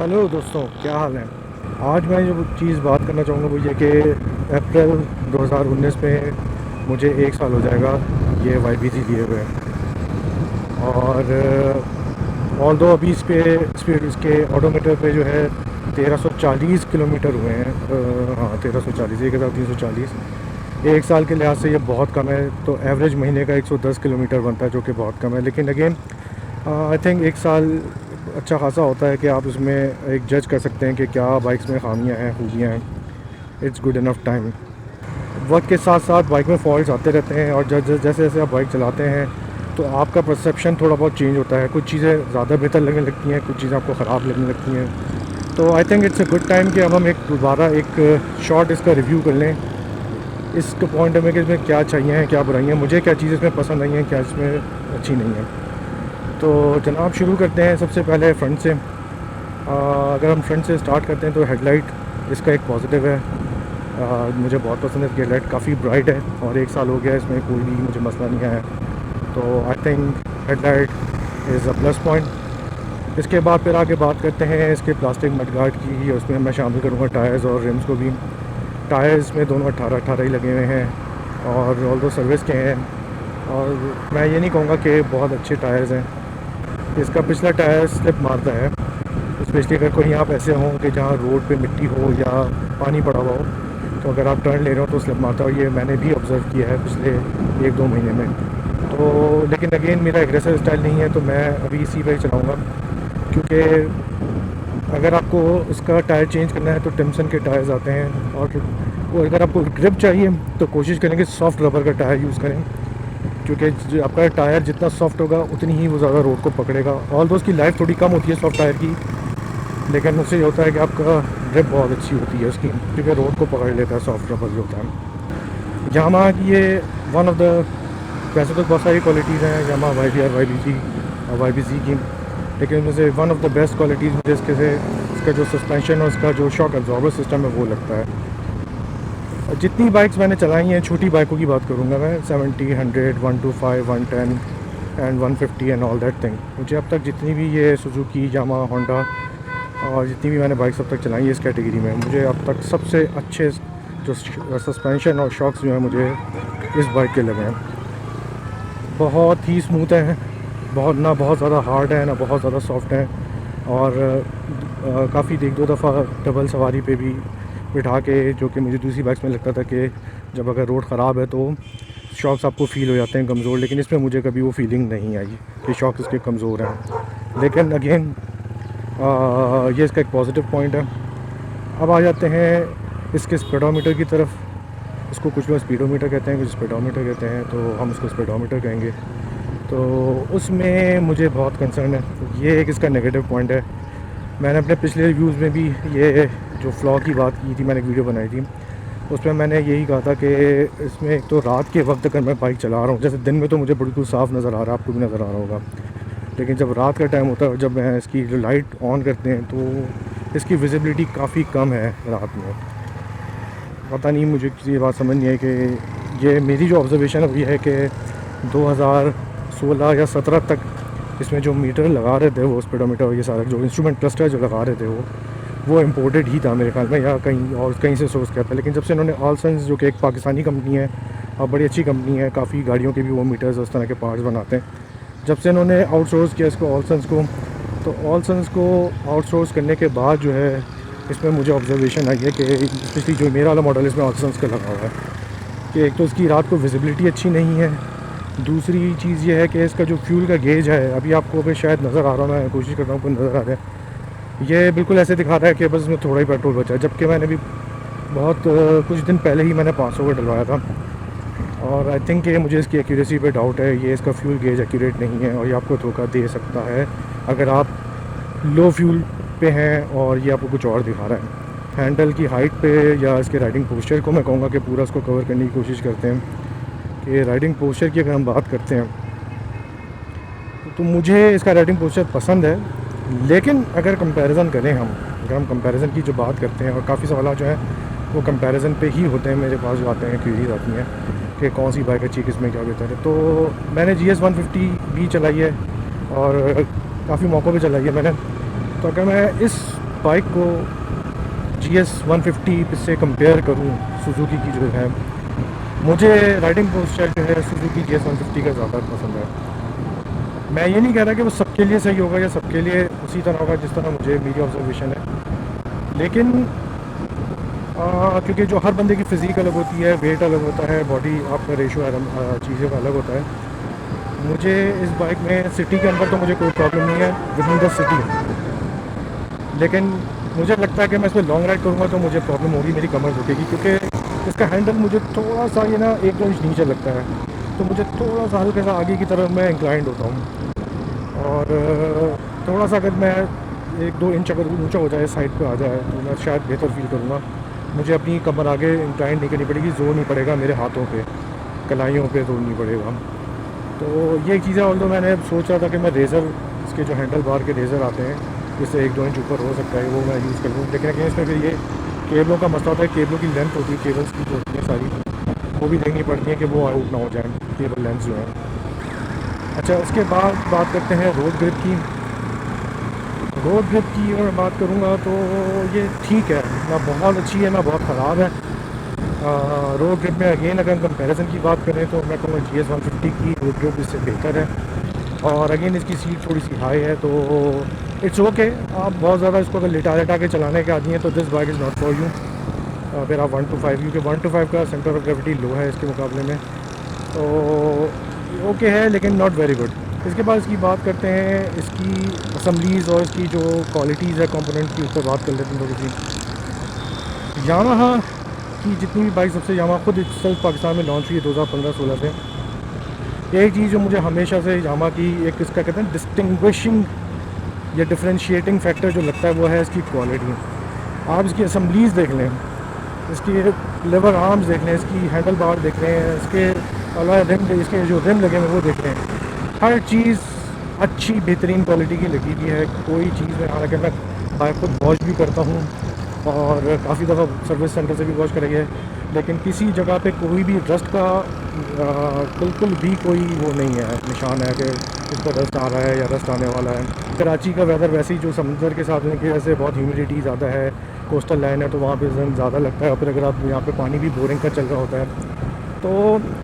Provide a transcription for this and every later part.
Hello दोस्तों, क्या हाल है। आज मैं जो चीज़ बात करना चाहूँगा वो ये कि अप्रैल 2019 में मुझे 1 साल हो जाएगा ये YBZ लिए हुए। और ऑल दो अभी इस पे स्पीड इसके ऑडोमीटर पे जो है 1340 किलोमीटर हुए हैं। हाँ, 1340, 1340। 1 साल के लिहाज से ये बहुत कम है। तो एवरेज महीने का 110 किलोमीटर बनता है, जो कि बहुत कम है। लेकिन अगेन आई थिंक 1 साल अच्छा खासा होता है कि आप उसमें एक जज कर सकते हैं कि क्या बाइक्स में खामियां हैं, खूबियाँ हैं। It's good enough time. वक्त के साथ साथ बाइक में फॉल्ट्स आते रहते हैं, और जैसे जैसे आप बाइक चलाते हैं तो आपका परसेप्शन थोड़ा बहुत चेंज होता है। कुछ चीज़ें ज़्यादा बेहतर लगने लगती हैं, कुछ चीज़ें आपको ख़राब लगने लगती हैं। तो I think it's a good time कि अब हम एक दोबारा एक शॉर्ट इसका रिव्यू कर लें। इसके पॉइंट में कि इसमें क्या चाहिए हैं, क्या बुराइयाँ, मुझे क्या चीज़ इसमें पसंद आई हैं, क्या इसमें अच्छी नहीं है। तो जनाब शुरू करते हैं सबसे पहले फ्रंट से। अगर हम फ्रंट से स्टार्ट करते हैं तो हेडलाइट इसका एक पॉजिटिव है। मुझे बहुत पसंद है कि हेडलाइट काफ़ी ब्राइट है, और 1 साल हो गया इसमें कोई भी मुझे मसला नहीं आया। तो I think headlight is a plus point. इसके बाद फिर आगे बात करते हैं इसके प्लास्टिक मडगार्ड की। उसमें मैं शामिल करूँगा टायर्स और रिम्स को भी। टायर्स में दोनों 18-18 ही लगे हुए हैं, और ऑल दो सर्विस के हैं। और मैं ये नहीं कहूँगा कि बहुत अच्छे टायर्स हैं। इसका पिछला टायर स्लिप मारता है, स्पेशली अगर कोई आप ऐसे हों कि जहाँ रोड पे मिट्टी हो या पानी पड़ा हुआ हो, तो अगर आप टर्न ले रहे हो तो स्लिप मारता है। और ये मैंने भी ऑब्ज़र्व किया है पिछले 1-2 महीने में। तो लेकिन अगेन मेरा एग्रेसिव स्टाइल नहीं है, तो मैं अभी इसी पे ही चलाऊँगा। क्योंकि अगर आपको उसका टायर चेंज करना है तो टिम्सन के टायर्स आते हैं, और अगर आपको ग्रिप चाहिए तो कोशिश करें कि सॉफ्ट रबर का टायर यूज़ करें। क्योंकि आपका टायर जितना सॉफ्ट होगा उतनी ही वो ज़्यादा रोड को पकड़ेगा। ऑल दो उसकी लाइफ थोड़ी कम होती है सॉफ्ट टायर की, लेकिन उससे ये होता है कि आपका ग्रिप बहुत अच्छी होती है उसकी, क्योंकि रोड को पकड़ लेता है सॉफ्ट रबर जो होता है। यामाहा की ये वन ऑफ द, वैसे तो बहुत सारी क्वालिटीज़ हैं यामाहा YBR, YBG और YBZ की, लेकिन उनमें से one of the best qualities मुझे इसका जो सस्पेंशन और उसका जो शॉक एब्जॉर्बर सिस्टम है वो लगता है। जितनी बाइक्स मैंने चलाई हैं, छोटी बाइकों की बात करूँगा मैं, 70, 100, 125, 110 and 150 and all that thing. मुझे अब तक जितनी भी ये सुजुकी, यामाहा, होंडा और जितनी भी मैंने बाइक्स अब तक चलाई है इस कैटेगरी में, मुझे अब तक सबसे अच्छे जो सस्पेंशन और शॉक्स जो हैं मुझे इस बाइक के लगे हैं। बहुत ही स्मूथ हैं, बहुत ना बहुत ज़्यादा हार्ड है ना बहुत ज़्यादा सॉफ्ट हैं। और काफ़ी एक दो दफ़ा डबल सवारी पे भी बिठा के, जो कि मुझे दूसरी बाइक्स में लगता था कि जब अगर रोड ख़राब है तो शॉक्स आपको फ़ील हो जाते हैं कमज़ोर, लेकिन इसमें मुझे कभी वो फीलिंग नहीं आई कि शॉक्स इसके कमज़ोर हैं। लेकिन अगेन ये इसका एक पॉजिटिव पॉइंट है। अब आ जाते हैं इसके स्पीडोमीटर की तरफ। उसको कुछ लोग स्पीडोमीटर कहते हैं, कुछ स्पीडोमीटर कहते हैं, तो हम उसको स्पीडोमीटर कहेंगे। तो उसमें मुझे बहुत कंसर्न है, ये एक इसका नेगेटिव पॉइंट है। मैंने अपने पिछले रिव्यूज़ में भी ये जो फ्लॉ की बात की थी, मैंने एक वीडियो बनाई थी, उसमें मैंने यही कहा था कि इसमें एक तो रात के वक्त अगर मैं बाइक चला रहा हूँ, जैसे दिन में तो मुझे बिल्कुल साफ़ नज़र आ रहा है, आपको भी नज़र आ रहा होगा, लेकिन जब रात का टाइम होता है और जब मैं इसकी जो लाइट ऑन करते हैं तो इसकी विजिबिलिटी काफ़ी कम है रात में। पता नहीं, मुझे किसी बात समझ नहीं आई कि ये मेरी जो ऑब्ज़र्वेशन है वो ये है कि 2016 या 17 तक इसमें जो मीटर लगा रहे थे, वो स्पीडोमीटर, ये सारा जो इंस्ट्रूमेंट क्लस्टर जो लगा रहे थे वो इम्पोर्टेड ही था मेरे ख्याल में, या कहीं से सोर्स किया था। लेकिन जब से इन्होंने ऑलसन्स, जो कि एक पाकिस्तानी कंपनी है और बड़ी अच्छी कंपनी है, काफ़ी गाड़ियों के भी वो मीटर्स उस तरह के पार्ट्स बनाते हैं, जब से इन्होंने आउटसोर्स किया इसको ऑलसन्स को, तो ऑलसन्स को आउटसोर्स करने के बाद जो है इसमें मुझे ऑब्जर्वेशन आई है कि स्पेशली जो मेरा वाला मॉडल इसमें ऑलसन्स का लगा हुआ है, कि एक तो इसकी रात को विजिबिलिटी अच्छी नहीं है। दूसरी चीज़ ये है कि इसका जो फ्यूल का गेज है, अभी आपको भी शायद नज़र आ रहा है, मैं कोशिश कर रहा हूँ आपको नज़र आ रहा है, ये बिल्कुल ऐसे दिखा रहा है कि बस इसमें थोड़ा ही पेट्रोल बचा है, जबकि मैंने भी बहुत कुछ दिन पहले ही मैंने 500 का डलवाया था। और आई थिंक ये मुझे इसकी एक्यूरेसी पे डाउट है, ये इसका फ्यूल गेज एक्यूरेट नहीं है, और ये आपको धोखा दे सकता है अगर आप लो फ्यूल पे हैं और ये आपको कुछ और दिखा रहा है। हैंडल की हाइट पे या इसके राइडिंग पोस्चर को मैं कहूँगा कि पूरा इसको कवर करने की कोशिश करते हैं। कि राइडिंग पोस्चर की अगर हम बात करते हैं तो मुझे इसका राइडिंग पोस्चर पसंद है, लेकिन अगर कंपैरिजन करें हम, अगर हम कंपैरिजन की जो बात करते हैं, और काफ़ी सवाल जो हैं वो कंपैरिजन पे ही होते हैं, मेरे पास जो आते हैं क्वेरीज आती हैं कि कौन सी बाइक अच्छी, किस में क्या बेहतर है। तो मैंने GS 150 भी चलाई है और काफ़ी मौक़ों पे चलाई है मैंने। तो अगर मैं इस बाइक को GS 150 से कंपेयर करूं सुजुकी की जो है, मुझे राइडिंग पोस्चर जो है सुजुकी GS 150 का ज़्यादा पसंद है। मैं ये नहीं कह रहा कि वो सबके लिए सही होगा या सबके लिए उसी तरह होगा जिस तरह मुझे मेरी ऑब्जर्वेशन है, लेकिन क्योंकि जो हर बंदे की फ़िज़ीक अलग होती है, वेट अलग होता है, बॉडी आपका रेशो चीज़ों का अलग होता है। मुझे इस बाइक में सिटी के अंदर तो मुझे कोई प्रॉब्लम नहीं है विद इन द सिटी, लेकिन मुझे लगता है कि मैं इस पर लॉन्ग राइड करूँगा तो मुझे प्रॉब्लम होगी, मेरी कमर दुखेगी, क्योंकि इसका हैंडल मुझे थोड़ा सा ये ना 1-2 इंच नीचे लगता है, तो मुझे थोड़ा सा हल्का सा आगे की तरफ मैं इंक्लाइंड होता हूँ। और थोड़ा सा अगर मैं 1-2 इंच अगर ऊंचा हो जाए, साइड पे आ जाए, तो मैं शायद बेहतर फील करूँगा। मुझे अपनी कमर आगे इंक्लाइंड नहीं करनी पड़ेगी, जोर नहीं पड़ेगा मेरे हाथों पे, कलाइयों पे जोर नहीं पड़ेगा। तो ये चीज़ें ऑल्दो मैंने सोच रहा था कि मैं रेज़र, इसके जो हैंडल बार के रेज़र आते हैं जिससे 1-2 इंच ऊपर हो सकता है, वो मैं यूज़ कर लूँ, लेकिन अगेन इसमें फिर ये केबलों का मसला होता है, केबलों की लेंथ होती है, केबल्स की जो होती है सारी वो भी देखनी पड़ती है कि वो आउट ना हो जाए, केबल लेंथ जो है। अच्छा, उसके बाद बात करते हैं रोड ग्रिप की। रोड ग्रिप की अगर मैं बात करूँगा तो ये ठीक है, ना बहुत अच्छी है ना बहुत ख़राब है। रोड ग्रिप में अगेन अगर कंपैरिजन की बात करें तो मैं कहूँगा GS 150 की रोड ग्रिप इससे बेहतर है, और अगेन इसकी सीट थोड़ी सी हाई है, तो इट्स ओके। आप बहुत ज़्यादा इसको अगर लिटा के चलाने के आदमी हैं तो this bike is not for you. अगर आप 1 to 5, क्योंकि 1 to 5 का सेंटर ऑफ ग्रेविटी लो है इसके मुकाबले में, तो ओके है लेकिन नॉट वेरी गुड। इसके बाद इसकी बात करते हैं इसकी असम्बलीज़ और इसकी जो क्वालिटीज़ है कंपोनेंट की, उस पर बात कर लेते हैं थोड़ी सी। यामाहा की जितनी भी बाइक, सबसे यामाहा खुद सेल्फ पाकिस्तान में लॉन्च हुई है 2015-16 से। एक चीज़ जो मुझे हमेशा से यामाहा की एक इसका कहते हैं डिस्टिंग्विशिंग या डिफरेंशिएटिंग फैक्टर जो लगता है वो है इसकी क्वालिटी। आप इसकी असम्बलीज़ देख लें, इसकी लेवर आर्म्स देख लें, इसकी हैंडल बार देख रहे हैं, इसके अलावा रिम, इसके जो रिम लगे हुए वो देख रहे हैं, हर चीज़ अच्छी बेहतरीन क्वालिटी की लगी हुई है। कोई चीज़ में, हालांकि मैं बाइक खुद वॉश भी करता हूँ और काफ़ी दफ़ा सर्विस सेंटर से भी वॉश कराई है, लेकिन किसी जगह पे कोई भी रस्ट का बिल्कुल भी कोई वो नहीं है, निशान है कि इस पर रस्ट आ रहा है या रस्ट आने वाला है। कराची का वेदर वैसे ही जो समुंदर के साथ होने की वजह से बहुत ह्यूमिडिटी ज़्यादा है, कोस्टल लाइन है, तो वहाँ पे ज़्यादा लगता है, और फिर अगर आप यहाँ पे पानी भी बोरिंग का चल रहा होता है, तो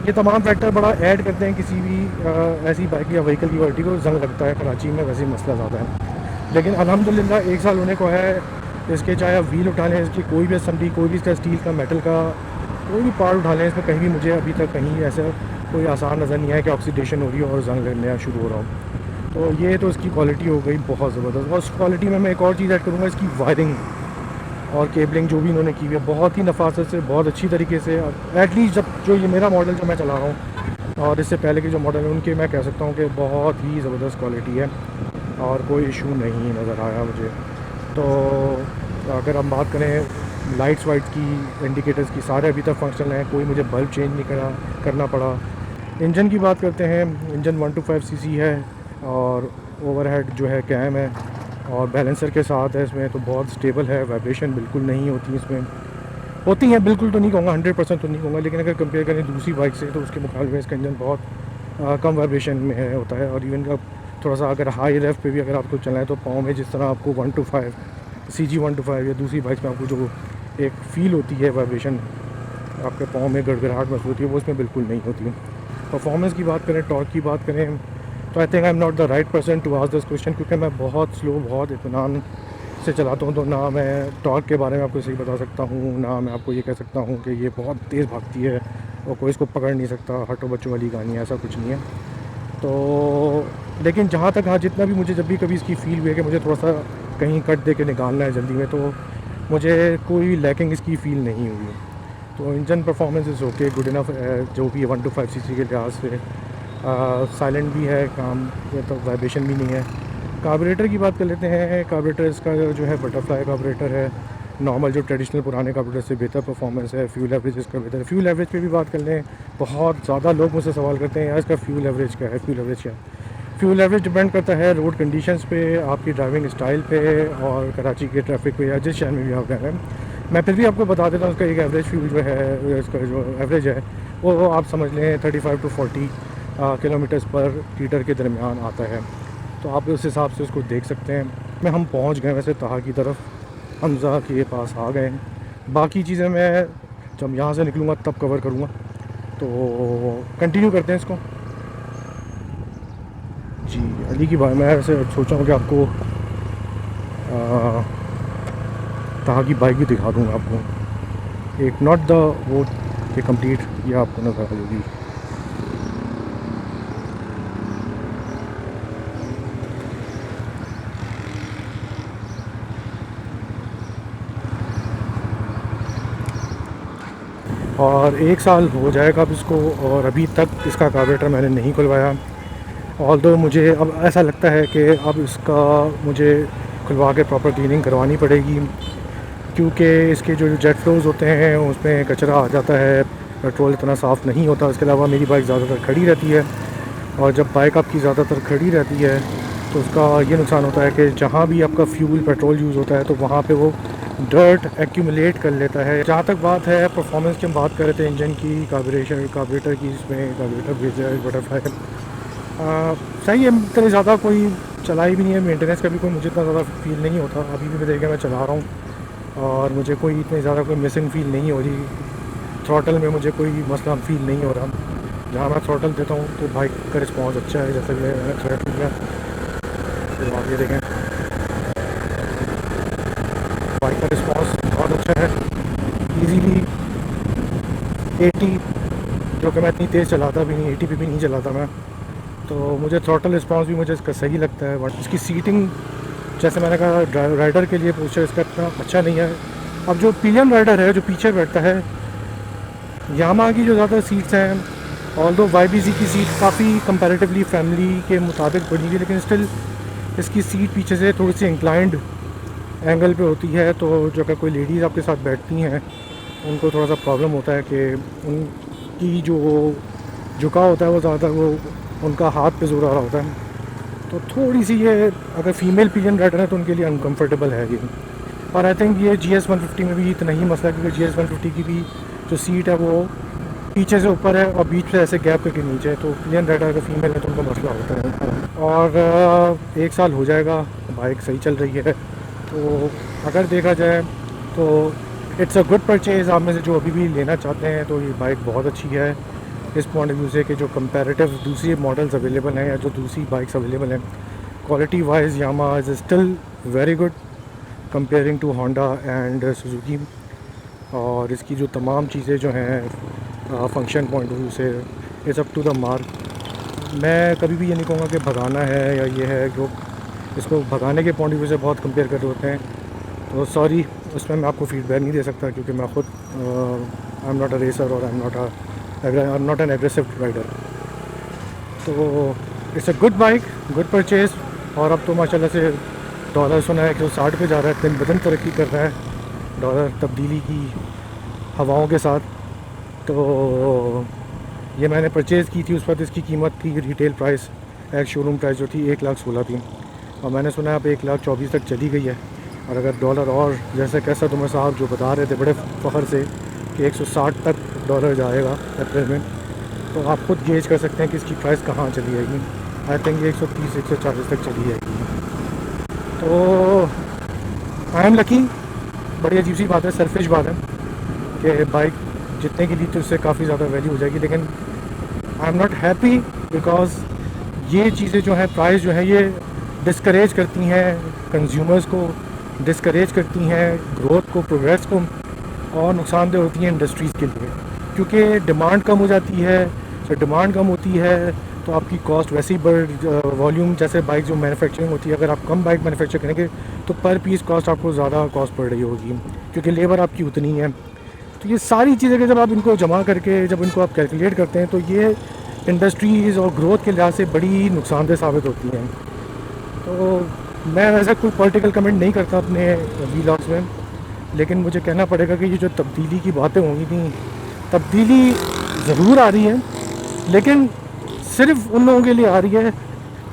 ये तमाम फैक्टर बड़ा ऐड करते हैं किसी भी ऐसी बाइक या व्हीकल की क्वालिटी को। जंग लगता है कराची में, वैसे ही मसला ज़्यादा है, लेकिन अल्हम्दुलिल्लाह 1 साल होने को है इसके, चाहे आप व्हील उठा लें, इसकी कोई भी असम्बली, कोई भी इसका स्टील का, मेटल का कोई भी पार्ट उठा लें, इसमें कहीं भी मुझे अभी तक कहीं ऐसा कोई आसान नज़र नहीं आया कि ऑक्सीडेशन हो रही है और जंग लगना शुरू हो रहा हो। तो ये तो इसकी क्वालिटी हो गई बहुत ज़बरदस्त। और उस क्वालिटी में मैं एक और चीज़ ऐड करूँगा, इसकी वायरिंग और केबलिंग जो भी इन्होंने की हुई है बहुत ही नफासत से, बहुत अच्छी तरीके से। एटलीस्ट जब जो ये मेरा मॉडल जो मैं चला रहा हूँ और इससे पहले के जो मॉडल हैं उनके, मैं कह सकता हूँ कि बहुत ही ज़बरदस्त क्वालिटी है और कोई इशू नहीं नज़र आया मुझे। तो अगर हम बात करें लाइट्स वाइट्स की, इंडिकेटर्स की, सारे अभी तक फंक्शनल हैं, कोई मुझे बल्ब चेंज नहीं करना पड़ा। इंजन की बात करते हैं, इंजन 125 सीसी है और ओवरहेड जो है कैम है और बैलेंसर के साथ है इसमें, तो बहुत स्टेबल है, वाइब्रेशन बिल्कुल नहीं होती इसमें। होती हैं, बिल्कुल तो नहीं कहूँगा, 100% तो नहीं कहूँगा, लेकिन अगर कंपेयर करें दूसरी बाइक से तो उसके मुकाबले में इसका इंजन बहुत कम वाइब्रेशन में होता है। और इवन का थोड़ा सा अगर हाई रेफ पे भी अगर आपको चलाएं तो पाँव में जिस तरह आपको 125 CG 125 या दूसरी बाइक में आपको जो एक फ़ील होती है वाइब्रेशन, आपके पाँव में गड़गड़ाहट महसूस होती है, वो इसमें बिल्कुल नहीं होती। परफॉर्मेंस की बात करें, टॉर्क की बात करें, तो I think I am not the right person to ask this question, क्योंकि मैं बहुत स्लो, बहुत इत्मीनान से चलाता हूँ, तो ना मैं टॉर्क के बारे में आपको सही बता सकता हूँ, ना मैं आपको ये कह सकता हूँ कि ये बहुत तेज़ भागती है और कोई इसको पकड़ नहीं सकता, हटो बच्चों वाली कहानी है, ऐसा कुछ नहीं है। तो लेकिन जहाँ तक, हाँ, जितना भी मुझे जब भी कभी इसकी फ़ील हुई है कि मुझे थोड़ा सा कहीं कट दे के निकालना है जल्दी में, तो मुझे कोई लैकिंग इसकी फ़ील नहीं हुई। तो engine performance is okay, good enough जो भी 125 सीसी के लिहाज से। साइलेंट भी है काम, तो वाइब्रेशन भी नहीं है। कार्बोरेटर की बात कर लेते हैं। कार्बोरेटर इसका जो है बटरफ्लाई कार्बोरेटर है, नॉर्मल जो ट्रेडिशनल पुराने कार्बोरेटर से बेहतर परफॉर्मेंस है। फ्यूल एवरेज इसका बेहतर है। फ्यूल एवरेज पे भी बात कर लें, बहुत ज़्यादा लोग मुझसे सवाल करते हैं यार इसका फ्यूल एवरेज क्या है, फ्यूल एवरेज क्या है। फ्यूल एवरेज डिपेंड करता है रोड कंडीशंस पे, आपकी ड्राइविंग स्टाइल पे और कराची के ट्रैफिक पे या जिस शहर में भी आप रह रहे हैं। मैं फिर भी आपको बता देता हूँ उसका एक एवरेज फ्यूल जो है, इसका जो एवरेज है वो आप समझ लें 35 to 40 किलोमीटर्स पर लीटर के दरमियान आता है। तो आप उस हिसाब से उसको देख सकते हैं। हम पहुंच गए वैसे ताहा की तरफ, हमज़ा के पास आ गए हैं। बाकी चीज़ें मैं जब यहाँ से निकलूँगा तब कवर करूँगा। तो कंटिन्यू करते हैं इसको। जी अली की बात, मैं ऐसे सोचा हूँ कि आपको ताहा की बाइक भी दिखा दूँगा आपको। एक नॉट द वो ये कंप्लीट, ये आपको नज़र आ जाएगी। और 1 साल हो जाएगा अब इसको, और अभी तक इसका कार्बोरेटर मैंने नहीं खुलवाया। ऑल्दो मुझे अब ऐसा लगता है कि अब इसका मुझे खुलवा के प्रॉपर क्लीनिंग करवानी पड़ेगी, क्योंकि इसके जो जेट फ्लोज़ होते हैं उसमें कचरा आ जाता है, पेट्रोल इतना साफ़ नहीं होता। उसके अलावा मेरी बाइक ज़्यादातर खड़ी रहती है, और जब बाइक आपकी ज़्यादातर खड़ी रहती है तो उसका ये नुकसान होता है कि जहाँ भी आपका फ्यूल पेट्रोल यूज़ होता है तो वहाँ पे वो डर्ट एक्यूमुलेट कर लेता है। जहाँ तक बात है परफॉर्मेंस की, हम बात कर रहे थे इंजन की, कार्बोरेटर की, इसमें कार्बोरेटर भेजा है बटरफ्लाई। सही है, इतनी ज़्यादा कोई चलाई भी नहीं है, मेंटेनेंस का भी कोई मुझे इतना ज़्यादा फील नहीं होता। अभी भी देखिए मैं चला रहा हूँ और मुझे कोई इतनी ज़्यादा कोई मिसिंग फील नहीं हो रही। थ्रॉटल में मुझे कोई मसला फील नहीं हो रहा। जहाँ मैं थ्रॉटल देता हूँ तो बाइक का रिस्पॉन्स अच्छा है, जैसा कि मैंने थ्रॉटल दिया। तो आप ये देखें, बाइक का रिस्पॉन्स बहुत अच्छा है। ईजीली 80, जो कि मैं इतनी तेज़ चलाता भी नहीं, 80 पे भी नहीं चलाता मैं, तो मुझे थ्रॉटल रिस्पॉन्स भी मुझे इसका सही लगता है। बट इसकी सीटिंग, जैसे मैंने कहा, राइडर के लिए पोस्चर इसका इतना अच्छा नहीं है। अब जो पिलियन राइडर है, जो पीछे बैठता है, यामाहा की जो ज़्यादा सीट्स हैं, ऑल्दो YBZ की सीट काफ़ी कंपैरेटिवली फैमिली के मुताबिक बनी हुई, लेकिन स्टिल इसकी सीट पीछे से थोड़ी सी इंक्लाइंड एंगल पे होती है। तो जो अगर कोई लेडीज़ आपके साथ बैठती हैं उनको थोड़ा सा प्रॉब्लम होता है कि उनकी जो झुकाव होता है वो ज़्यादा, वो उनका हाथ पे ज़ोर आ रहा होता है। तो थोड़ी सी ये, अगर फीमेल पिलियन राइडर है तो उनके लिए अनकम्फर्टेबल है ये। और आई थिंक ये GS 150 में भी इतना ही मसला है, क्योंकि GS 150 की भी जो सीट है वो पीछे से ऊपर है और बीच से ऐसे गैप करके नीचे है। तो पिलियन राइडर अगर फीमेल है तो उनका मसला होता है। और 1 साल हो जाएगा, बाइक सही चल रही है। तो अगर देखा जाए तो इट्स अ गुड परचेज़। आप में से जो अभी भी लेना चाहते हैं तो ये बाइक बहुत अच्छी है इस पॉइंट ऑफ व्यू से कि जो कंपैरेटिव दूसरी मॉडल्स अवेलेबल हैं या जो दूसरी बाइक्स अवेलेबल हैं, quality wise Yamaha is still very good comparing to Honda and Suzuki. और इसकी जो तमाम चीज़ें जो हैं फंक्शन पॉइंट ऑफ व्यू से it's up to the mark. मैं कभी भी ये नहीं कहूँगा कि भगाना है या ये है, जो इसको भगाने के पॉइंट ऑफ व्यू से बहुत कंपेयर कर रहे होते हैं, तो सॉरी, उसमें मैं आपको फीडबैक नहीं दे सकता, क्योंकि मैं खुद I am not a racer और I am not an aggressive rider. तो it's a good bike, good purchase. और अब तो माशाल्लाह से डॉलर सुना है 160 पे जा रहा है, दिन बदन तरक्की कर रहा है डॉलर तब्दीली की हवाओं के साथ। तो ये मैंने परचेज़ की थी, उस वक्त इसकी कीमत थी रिटेल प्राइस, एक शोरूम प्राइस जो थी 1,16,000 थी, और मैंने सुना है अब 1,24,000 तक चली गई है। और अगर डॉलर, और जैसे कैसा तुम्हें साहब जो बता रहे थे बड़े फ़ख्र से कि 160 तक डॉलर जाएगा अप्रैल में, तो आप खुद गेज कर सकते हैं कि इसकी प्राइस कहाँ चली जाएगी। आई थिंक 130-140 तक चली जाएगी। तो आई एम लकी। बड़ी अजीब सी बात है, सेल्फिश बात है कि बाइक जितने की ली थी उससे काफ़ी ज़्यादा वैल्यू हो जाएगी, लेकिन आई एम नॉट हैप्पी, बिकॉज़ ये चीज़ें जो हैं, प्राइस जो है, ये डिस्करेज करती हैं कंज्यूमर्स को, डिस्करेज करती हैं ग्रोथ को, प्रोग्रेस को, और नुकसानदेह होती हैं इंडस्ट्रीज़ के लिए, क्योंकि डिमांड कम हो जाती है। तो डिमांड कम होती है तो आपकी कॉस्ट वैसे ही बढ़, वॉल्यूम, जैसे बाइक जो मैन्युफैक्चरिंग होती है, अगर आप कम बाइक मैन्युफैक्चर करेंगे तो पर पीस कॉस्ट आपको ज़्यादा कॉस्ट पड़ रही होगी, क्योंकि लेबर आपकी उतनी है। तो ये सारी चीज़ें जब आप इनको जमा करके, जब इनको आप कैलकुलेट करते हैं, तो ये इंडस्ट्रीज़ और ग्रोथ के लिहाज से बड़ी नुकसानदेह साबित होती हैं। तो मैं वैसे कोई पॉलिटिकल कमेंट नहीं करता अपने व्लॉग्स में, लेकिन मुझे कहना पड़ेगा कि ये जो तब्दीली की बातें हुई थी, तब्दीली ज़रूर आ रही है, लेकिन सिर्फ उन लोगों के लिए आ रही है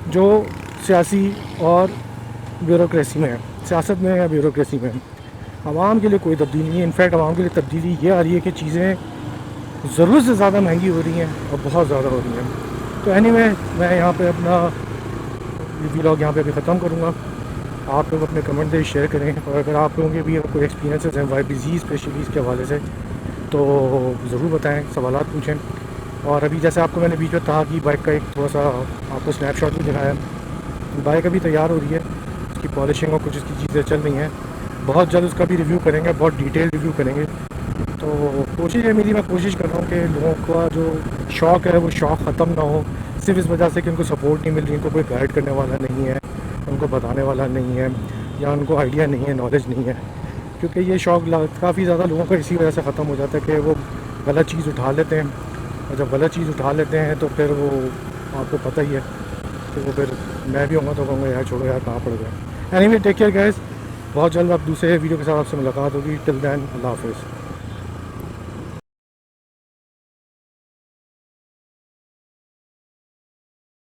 जो सियासी और ब्यूरोक्रेसी में है, सियासत में या ब्यूरोक्रेसी में। आवाम के लिए कोई तब्दीली नहीं है। इनफैक्ट आवाम के लिए तब्दीली ये आ रही है कि चीज़ें ज़रूरत से ज़्यादा महंगी हो रही हैं और बहुत ज़्यादा हो रही हैं। तो एनीवे, मैं यहाँ पे अपना व्लॉग यहाँ पे अभी ख़त्म करूँगा। आप लोग अपने कमेंट से शेयर करें, और अगर आप लोगों के भी कोई एक्सपीरियंसेस हैं YBZ स्पेशली के हवाले से तो ज़रूर बताएं, सवालात पूछें। और अभी जैसे आपको मैंने बीच में कहा कि बाइक का एक थोड़ा सा आपको स्नैपशॉट भी दिखाया, बाइक अभी तैयार हो रही है, उसकी पॉलिशिंग और कुछ उसकी चीज़ें चल रही हैं, बहुत जल्द उसका भी रिव्यू करेंगे, बहुत डिटेल रिव्यू करेंगे। तो कोशिश है मेरी, मैं कोशिश कर रहा हूँ कि लोगों का जो शौक़ है वो शौक़ ख़त्म ना हो सिर्फ इस वजह से कि उनको सपोर्ट नहीं मिल रही, उनको कोई गाइड करने वाला नहीं है, उनको बताने वाला नहीं है, या उनको आइडिया नहीं है, नॉलेज नहीं है। क्योंकि ये शौक़ काफ़ी ज़्यादा लोगों का इसी वजह से ख़त्म हो जाता है कि वो गलत चीज़ उठा लेते हैं, और जब गलत चीज़ उठा लेते हैं तो फिर वो आपको पता ही है कि वो फिर मैं भी होऊंगा तो कहूँगा यार छोड़ो यार कहाँ पड़ गए। एनीवे टेक केयर गाइस, बहुत जल्द आप दूसरे वीडियो के साथ आपसे मुलाकात होगी। टिल देन अल्लाह हाफ़िज़।